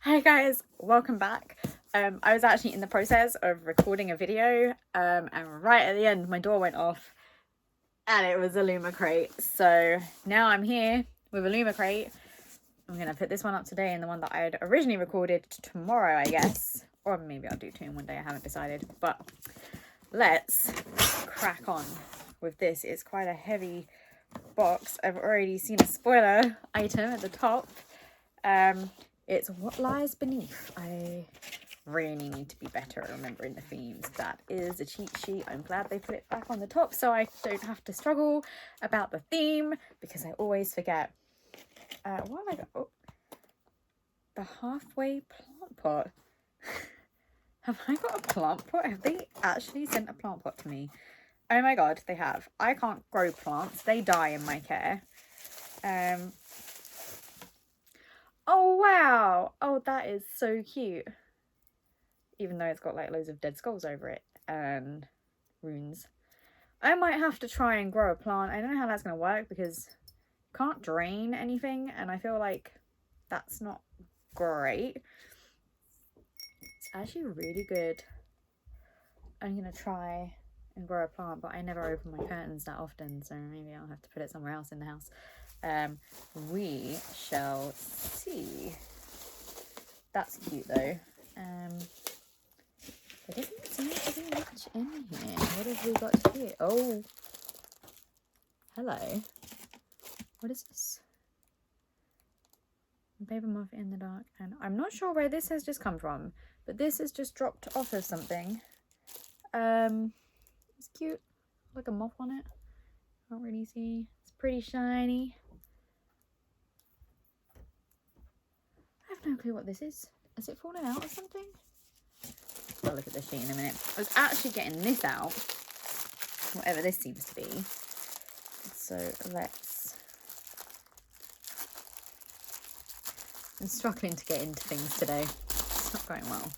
Hey guys, welcome back. I was actually in the process of recording a video, and right at the end my door went off and it was Illumicrate. So now I'm here with Illumicrate. I'm gonna put this one up today and the one that I had originally recorded tomorrow, I guess. Or maybe I'll do two in one day, I haven't decided. But let's crack on with this. It's quite a heavy box. I've already seen a spoiler item at the top. It's what lies beneath. I really need to be better at remembering the themes. That is a cheat sheet. I'm glad they put it back on the top so I don't have to struggle about the theme because I always forget. What have I got? Oh, the halfway plant pot. Have I got a plant pot? Have they actually sent a plant pot to me? Oh my god, they have. I can't grow plants. They die in my care. Oh wow. Oh, that is so cute. Even though it's got like loads of dead skulls over it and runes. I might have to try and grow a plant. I don't know how that's going to work because you can't drain anything and I feel like that's not great. It's actually really good. I'm going to try and grow a plant, but I never open my curtains that often, so maybe I'll have to put it somewhere else in the house. We shall see. That's cute though. There doesn't seem to be much in here. What have we got here? Oh, hello. What is this? Paper muff in the dark, and I'm not sure where this has just come from, but this has just dropped off of something. It's cute, like a moth on it. Can't really see. It's pretty shiny. I have no clue what this is. Has it fallen out or something? I'll look at the sheet in a minute. I was actually getting this out, whatever this seems to be. So let's. I'm struggling to get into things today. It's not going well.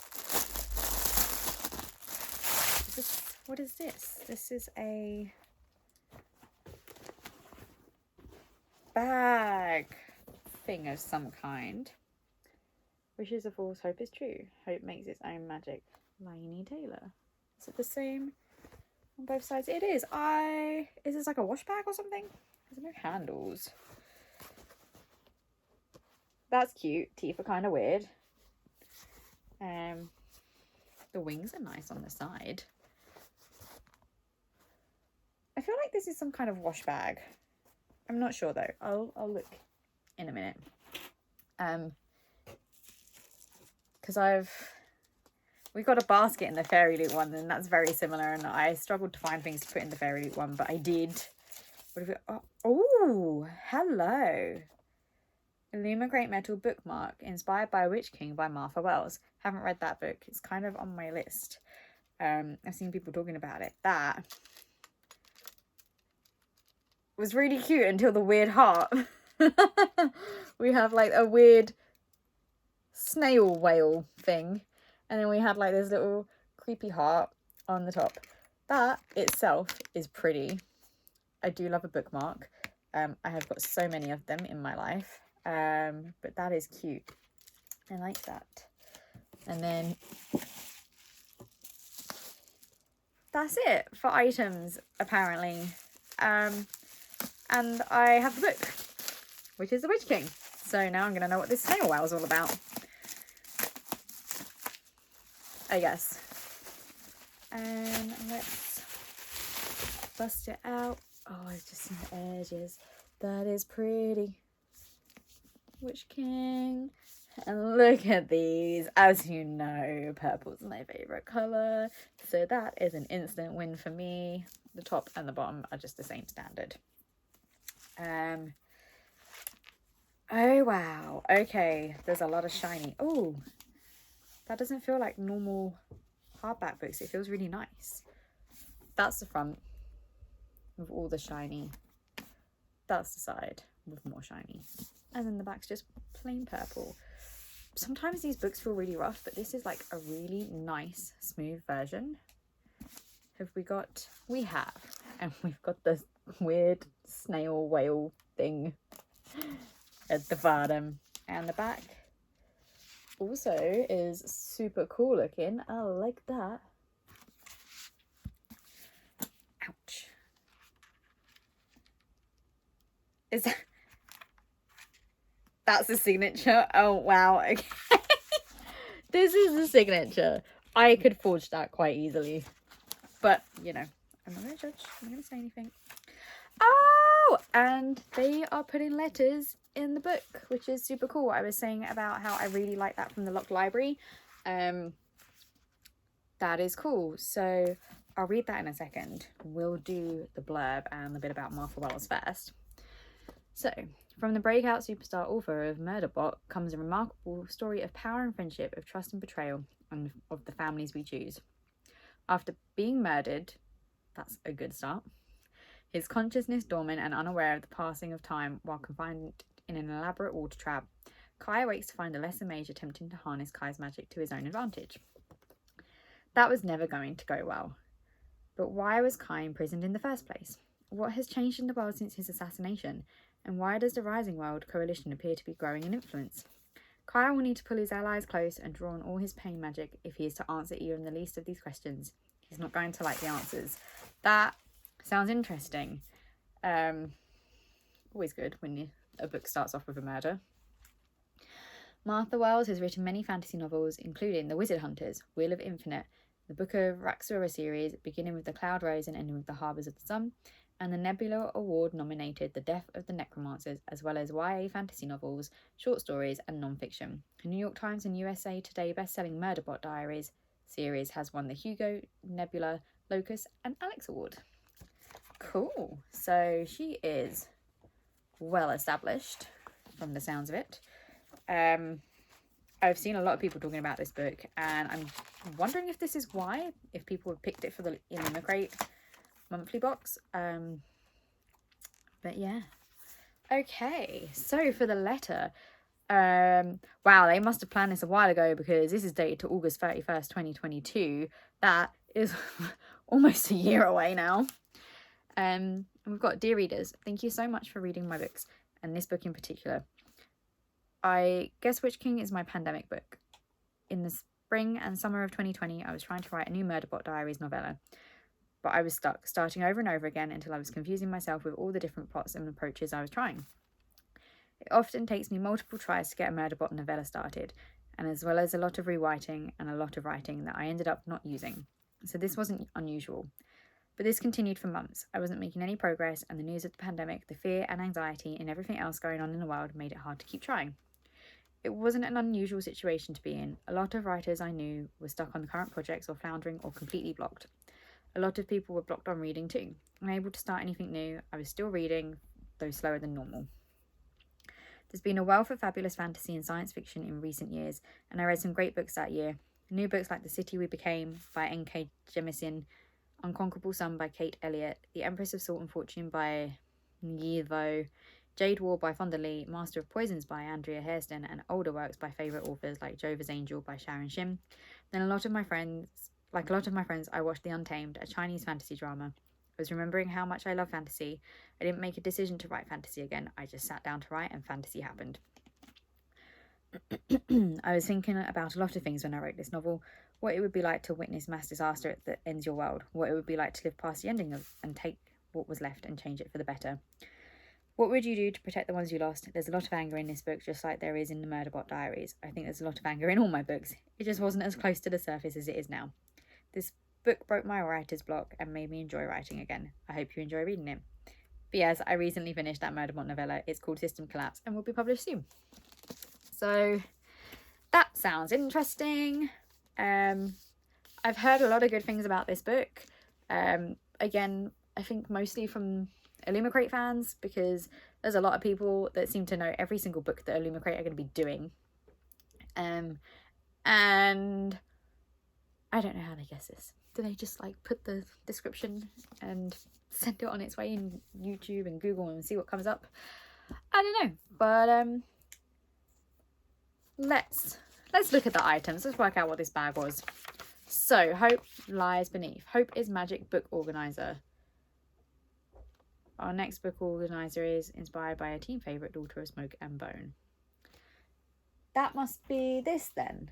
What is this? This is a bag thing of some kind. Wishes are false, hope is true. Hope makes its own magic. Lainey Taylor. Is it the same on both sides? It is. Is this like a wash bag or something? There's no handles. That's cute. Teeth are kind of weird. The wings are nice on the side. I feel like this is some kind of wash bag. I'm not sure though. I'll look in a minute. Because we got a basket in the Fairy Loot one, and that's very similar, and I struggled to find things to put in the Fairy Loot one, but I did. What have we... Oh, hello. Illumicrate Metal Bookmark, inspired by Witch King by Martha Wells. Haven't read that book. It's kind of on my list. I've seen people talking about it. That was really cute until the weird heart. We have like a weird snail whale thing, and then we had like this little creepy heart on the top. That itself is pretty. I do love a bookmark. I have got so many of them in my life, but that is cute. I like that. And then that's it for items apparently. And I have the book, which is The Witch King. So now I'm going to know what this snail whale is all about, I guess. And let's bust it out. Oh, I've just seen the edges. That is pretty. Witch King. And look at these. As you know, purple's my favourite colour. So that is an instant win for me. The top and the bottom are just the same standard. Oh wow. Okay, there's a lot of shiny. Oh, that doesn't feel like normal hardback books. It feels really nice. That's the front with all the shiny. That's the side with more shiny. And then the back's just plain purple. Sometimes these books feel really rough, but this is like a really nice, smooth version. Have we got? We have. And we've got this weird snail whale thing at the bottom. And the back also is super cool looking. I like that. Ouch. Is that... That's the signature? Oh, wow. Okay. This is the signature. I could forge that quite easily. But, you know, I'm not going to judge. I'm not going to say anything. Oh, and they are putting letters in the book, which is super cool. I was saying about how I really like that from the Locked Library. That is cool. So I'll read that in a second. We'll do the blurb and a bit about Martha Wells first. So, from the breakout superstar author of Murderbot comes a remarkable story of power and friendship, of trust and betrayal, and of the families we choose. After being murdered, that's a good start, his consciousness dormant and unaware of the passing of time while confined in an elaborate water trap, Kai awakes to find a lesser mage attempting to harness Kai's magic to his own advantage. That was never going to go well. But why was Kai imprisoned in the first place? What has changed in the world since his assassination? And why does the Rising World coalition appear to be growing in influence? Kai will need to pull his allies close and draw on all his pain magic if he is to answer even the least of these questions. He's not going to like the answers. That sounds interesting. Always good when a book starts off with a murder. Martha Wells has written many fantasy novels, including The Wizard Hunters, Wheel of Infinite, the Book of Raxura series, beginning with The Cloud Rose and ending with The Harbours of the Sun, and the Nebula Award-nominated The Death of the Necromancers, as well as YA fantasy novels, short stories, and non-fiction. The New York Times and USA Today best-selling Murderbot Diaries series has won the Hugo, Nebula, Locus, and Alex Award. Cool. So she is well established from the sounds of it. I've seen a lot of people talking about this book, and I'm wondering if this is why, if people have picked it for the Illumicrate monthly box. But yeah. Okay, so for the letter, wow, they must have planned this a while ago, because this is dated to August 31st, 2022. That is almost a year away now. And we've got, dear readers, thank you so much for reading my books, and this book in particular. I Guess Witch King is my pandemic book. In the spring and summer of 2020, I was trying to write a new Murderbot Diaries novella, but I was stuck, starting over and over again until I was confusing myself with all the different plots and approaches I was trying. It often takes me multiple tries to get a Murderbot novella started, and as well as a lot of rewriting and a lot of writing that I ended up not using. So this wasn't unusual. But this continued for months. I wasn't making any progress, and the news of the pandemic, the fear and anxiety, and everything else going on in the world made it hard to keep trying. It wasn't an unusual situation to be in. A lot of writers I knew were stuck on the current projects or floundering or completely blocked. A lot of people were blocked on reading too. Unable to start anything new, I was still reading, though slower than normal. There's been a wealth of fabulous fantasy and science fiction in recent years, and I read some great books that year. New books like The City We Became by N.K. Jemisin, Unconquerable Sun by Kate Elliott, The Empress of Salt and Fortune by Ngivo, Jade War by Fonda Lee, Master of Poisons by Andrea Hairston, and older works by favourite authors like Jova's Angel by Sharon Shim. Then a lot of my friends, I watched The Untamed, a Chinese fantasy drama. I was remembering how much I love fantasy. I didn't make a decision to write fantasy again. I just sat down to write, and fantasy happened. I was thinking about a lot of things when I wrote this novel. What it would be like to witness mass disaster that ends your world. What it would be like to live past the ending and take what was left and change it for the better. What would you do to protect the ones you lost? There's a lot of anger in this book, just like there is in the Murderbot Diaries. I think there's a lot of anger in all my books. It just wasn't as close to the surface as it is now. This book broke my writer's block and made me enjoy writing again. I hope you enjoy reading it. But yes, I recently finished that Murderbot novella. It's called System Collapse and will be published soon. So that sounds interesting. I've heard a lot of good things about this book. Again, I think mostly from Illumicrate fans, because there's a lot of people that seem to know every single book that Illumicrate are going to be doing. And I don't know how they guess this. Do they just like put the description and send it on its way in YouTube and Google and see what comes up? I don't know, but let's look at the items. Let's work out what this bag was. So, Hope Lies Beneath. Hope is Magic Book Organizer. Our next book organizer is inspired by a team favourite, Daughter of Smoke and Bone. that must be this then.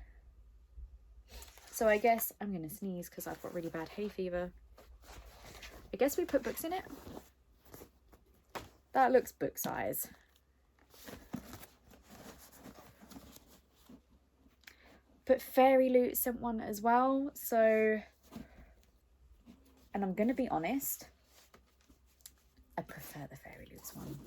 So I guess I'm going to sneeze because I've got really bad hay fever. I guess we put books in it. That looks book size. But Fairy Loot sent one as well. So, and I'm going to be honest, I prefer the Fairy Loots one.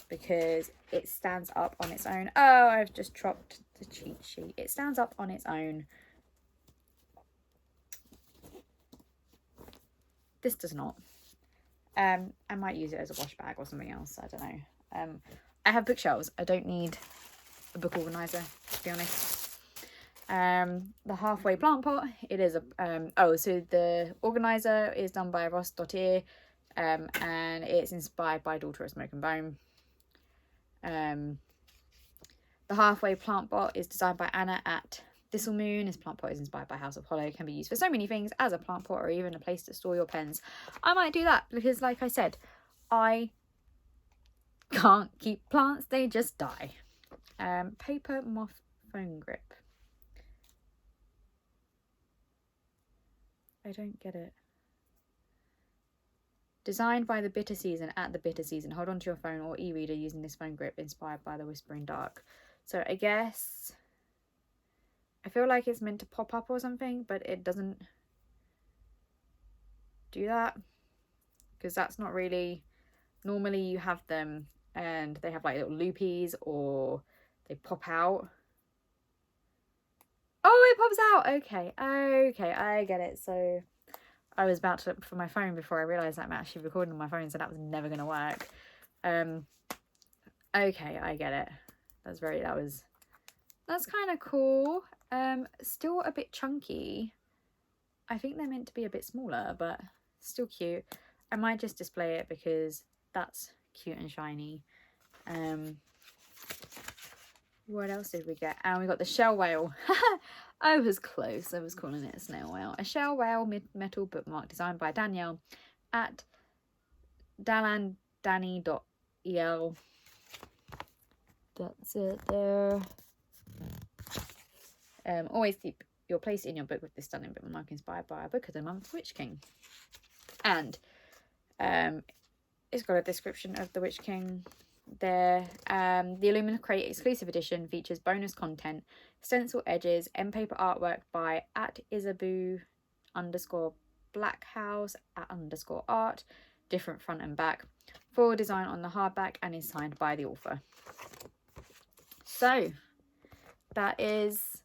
Because it stands up on its own. Oh, I've just dropped the cheat sheet. It stands up on its own. This does not. I might use it as a wash bag or something else. I don't know. I have bookshelves. I don't need a book organizer, to be honest. The halfway plant pot. It is a so the organizer is done by Ross Dottier, and it's inspired by Daughter of Smoke and Bone. The halfway plant pot is designed by Anna at Thistlemoon. This plant pot is inspired by House of Hollow. Can be used for so many things as a plant pot or even a place to store your pens. I might do that because, like I said, I can't keep plants. They just die. Paper moth phone grip. I don't get it. Designed by the Bitter Season at the Bitter Season. Hold on to your phone or e-reader using this phone grip inspired by the Whispering Dark. So I guess I feel like it's meant to pop up or something, but it doesn't do that because that's not really, normally you have them and they have like little loopies or they pop out. Oh, it pops out. Okay, I get it. So I was about to look for my phone before I realised I'm actually recording on my phone, so that was never going to work. Okay, I get it. That's kind of cool. Still a bit chunky. I think they're meant to be a bit smaller, but still cute. I might just display it because that's cute and shiny. What else did we get? And we got the shell whale. I was close. I was calling it a snail whale. A shell whale metal bookmark designed by Danielle at dalandani.el. That's it there. Always keep your place in your book with this stunning bookmark inspired by a book of the month, Witch King. And it's got a description of the Witch King there. The Illumicrate exclusive edition features bonus content, stencil edges, and paper artwork by @isabu_blackhouse @_art, different front and back, full design on the hardback, and is signed by the author. So that is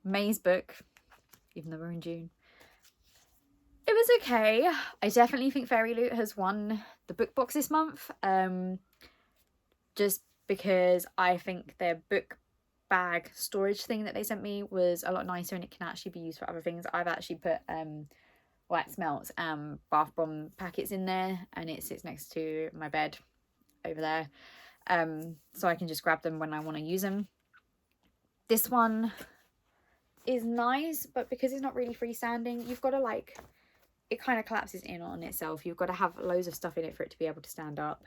May's book, even though we're in June. It was okay. I definitely think Fairy Loot has won the book box this month. Just because I think their book bag storage thing that they sent me was a lot nicer and it can actually be used for other things. I've actually put wax melts and bath bomb packets in there, and it sits next to my bed over there. So I can just grab them when I want to use them. This one is nice, but because it's not really freestanding, you've got to like, it kind of collapses in on itself. You've got to have loads of stuff in it for it to be able to stand up.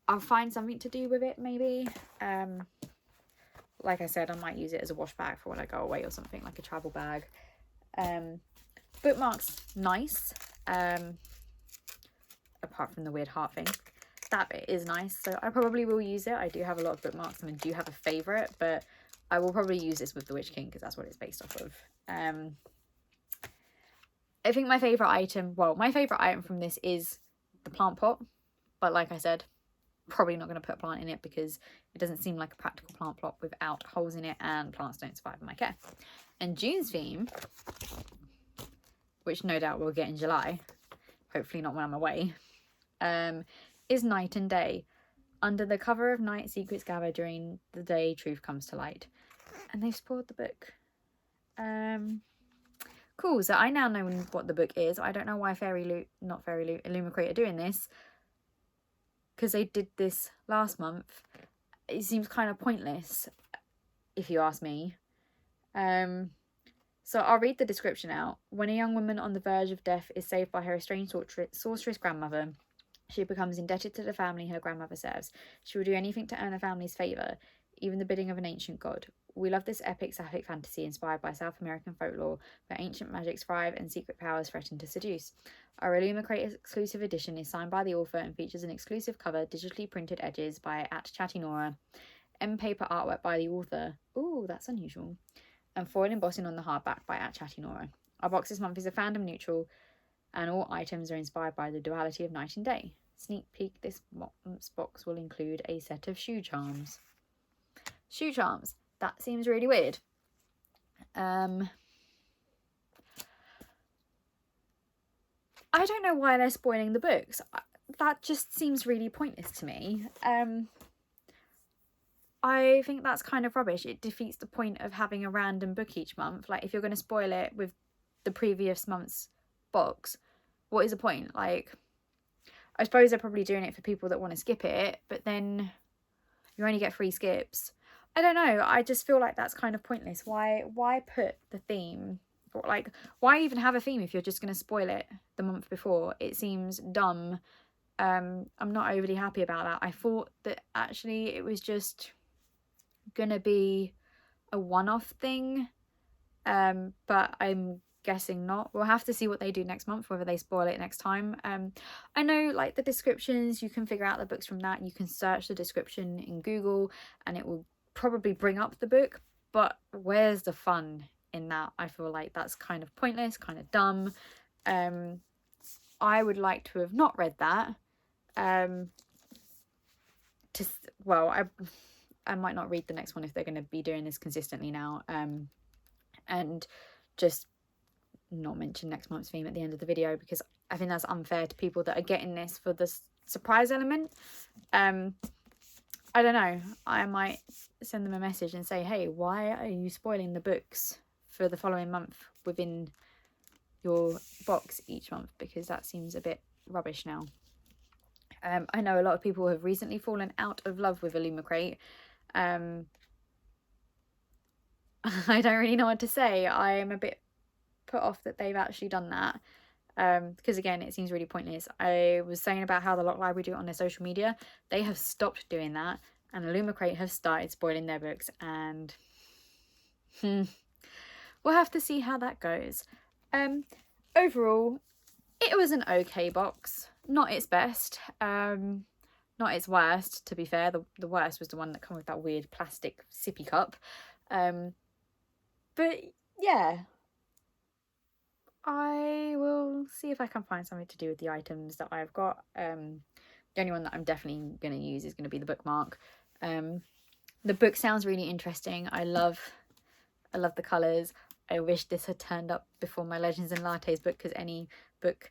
I'll find something to do with it maybe. Like I said, I might use it as a wash bag for when I go away or something, like a travel bag. Bookmarks, nice. Apart from the weird heart thing. That bit is nice, so I probably will use it. I do have a lot of bookmarks and I do have a favourite, but I will probably use this with the Witch King because that's what it's based off of. I think my favourite item from this is the plant pot, but like I said, probably not going to put a plant in it because it doesn't seem like a practical plant pot without holes in it, and plants don't survive in my care. And June's theme, which no doubt we'll get in July, hopefully not when I'm away, is Night and Day. Under the cover of night, secrets gather. During the day, truth comes to light. And they've spoiled the book. Cool, so I now know what the book is. I don't know why Illumicrate are doing this, because they did this last month. It seems kind of pointless, if you ask me. So I'll read the description out. When a young woman on the verge of death is saved by her estranged sorceress grandmother, She becomes indebted to the family her grandmother serves. She will do anything to earn her family's favour, even the bidding of an ancient god. We love this epic sapphic fantasy inspired by South American folklore, where ancient magics thrive and secret powers threaten to seduce. Our Illumicrate exclusive edition is signed by the author and features an exclusive cover, digitally printed edges by @ChattyNora, M-paper artwork by the author. Ooh, that's unusual. And foil embossing on the hardback by @ChattyNora. Our box this month is a fandom neutral, and all items are inspired by the duality of night and day. Sneak peek, this month's box will include a set of shoe charms. Shoe charms. That seems really weird. I don't know why they're spoiling the books. That just seems really pointless to me. I think that's kind of rubbish. It defeats the point of having a random book each month. Like, if you're going to spoil it with the previous month's box, what is the point? Like, I suppose they're probably doing it for people that want to skip it, but then you only get 3 skips. I don't know. I just feel like that's kind of pointless. Why put the theme? Or like, why even have a theme if you're just going to spoil it the month before? It seems dumb. I'm not overly happy about that. I thought that actually it was just gonna be a one-off thing, but I'm guessing not. We'll have to see what they do next month, whether they spoil it next time. I know, like, the descriptions, you can figure out the books from that. You can search the description in Google and it will probably bring up the book, but where's the fun in that? I feel like that's kind of pointless, kind of dumb. I would like to have not read that. I might not read the next one if they're going to be doing this consistently now, and just not mention next month's theme at the end of the video, because I think that's unfair to people that are getting this for the surprise element. I don't know, I might send them a message and say, hey, why are you spoiling the books for the following month within your box each month, because that seems a bit rubbish now. I know a lot of people have recently fallen out of love with Illumicrate. I don't really know what to say. I'm a bit put off that they've actually done that, because again, it seems really pointless. I was saying about how the Lock Library do it on their social media. They have stopped doing that, and Illumicrate have started spoiling their books, and we'll have to see how that goes. Overall, it was an okay box. Not its best, not its worst, to be fair. The worst was the one that came with that weird plastic sippy cup. But yeah, I will see if I can find something to do with the items that I've got. The only one that I'm definitely going to use is going to be the bookmark. The book sounds really interesting. I love the colours. I wish this had turned up before my Legends and Lattes book, because any book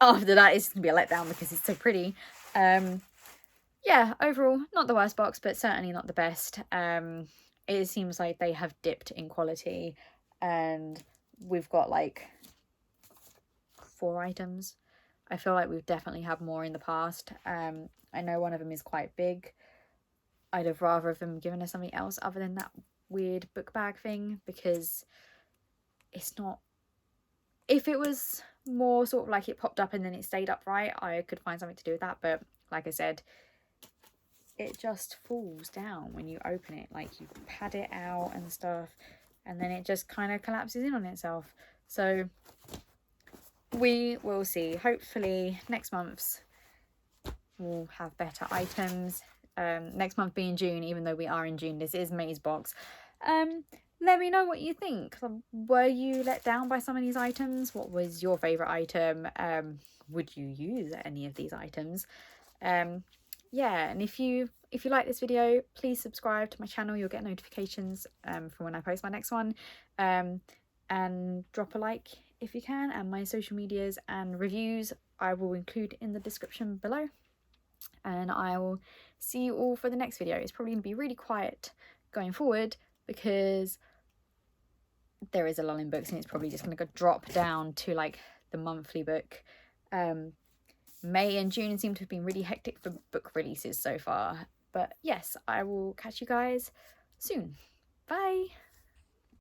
after that is going to be a letdown because it's so pretty. Yeah, overall, not the worst box, but certainly not the best. It seems like they have dipped in quality, and we've got like 4 items. I feel like we've definitely had more in the past. I know one of them is quite big. I'd have rather of them given us something else other than that weird book bag thing, because it's not... If it was more sort of like it popped up and then it stayed upright, I could find something to do with that, but like I said, it just falls down when you open it. Like, you pad it out and stuff, and then it just kind of collapses in on itself. So we will see. Hopefully next month's we'll have better items. Next month being June, even though we are in June, this is May's box. Let me know what you think. Were you let down by some of these items? What was your favourite item? Would you use any of these items? Yeah, and if you like this video, please subscribe to my channel. You'll get notifications from when I post my next one. And drop a like if you can, and my social medias and reviews I will include in the description below. And I will see you all for the next video. It's probably going to be really quiet going forward because there is a lull in books, and it's probably just going to drop down to like the monthly book. May and June seem to have been really hectic for book releases so far. But yes, I will catch you guys soon. Bye!